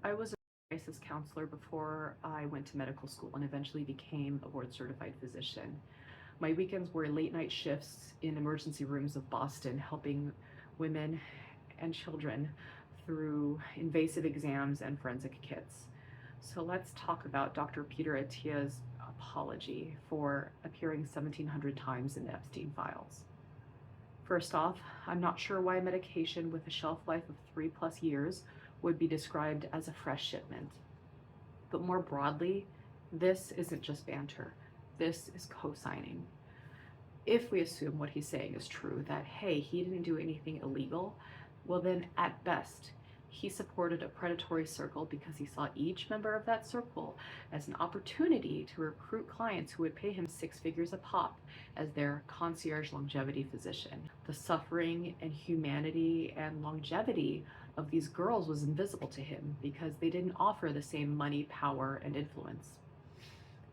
I was a crisis counselor before I went to medical school and eventually became a board certified physician. My weekends were late night shifts in emergency rooms of Boston, helping women and children through invasive exams and forensic kits. So let's talk about Dr. Peter Attia's apology for appearing 1,700 times in the Epstein files. First off, I'm not sure why medication with a shelf life of 3+ years would be described as a fresh shipment. But more broadly, this isn't just banter. This is co-signing. If we assume what he's saying is true, that, hey, he didn't do anything illegal, well then, at best, he supported a predatory circle because he saw each member of that circle as an opportunity to recruit clients who would pay him 6 figures a pop as their concierge longevity physician. The suffering and humanity and longevity of these girls was invisible to him because they didn't offer the same money, power, and influence.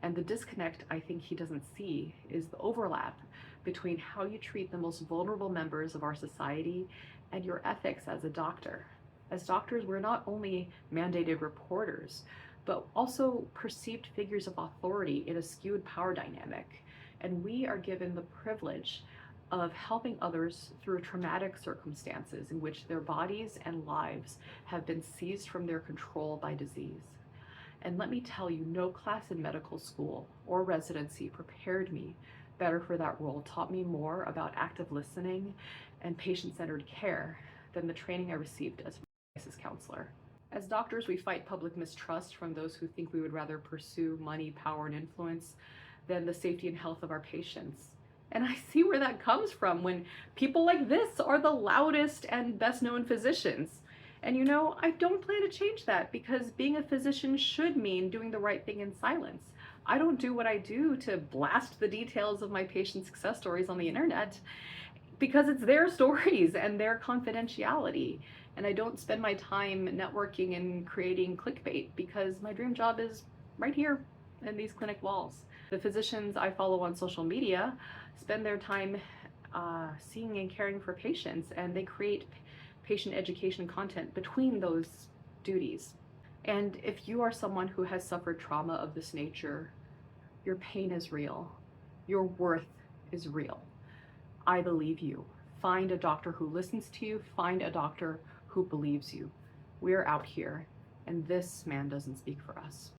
And the disconnect I think he doesn't see is the overlap between how you treat the most vulnerable members of our society and your ethics as a doctor. As doctors, we're not only mandated reporters, but also perceived figures of authority in a skewed power dynamic. And we are given the privilege of helping others through traumatic circumstances in which their bodies and lives have been seized from their control by disease. And let me tell you, no class in medical school or residency prepared me better for that role, taught me more about active listening and patient-centered care than the training I received as a crisis counselor. As doctors, we fight public mistrust from those who think we would rather pursue money, power, and influence than the safety and health of our patients. And I see where that comes from when people like this are the loudest and best-known physicians. And you know, I don't plan to change that because being a physician should mean doing the right thing in silence. I don't do what I do to blast the details of my patients' success stories on the internet because it's their stories and their confidentiality. And I don't spend my time networking and creating clickbait because my dream job is right here in these clinic walls. The physicians I follow on social media spend their time seeing and caring for patients, and they create patient education content between those duties. And if you are someone who has suffered trauma of this nature, your pain is real. Your worth is real. I believe you. Find a doctor who listens to you. Find a doctor who believes you. We're out here, and this man doesn't speak for us.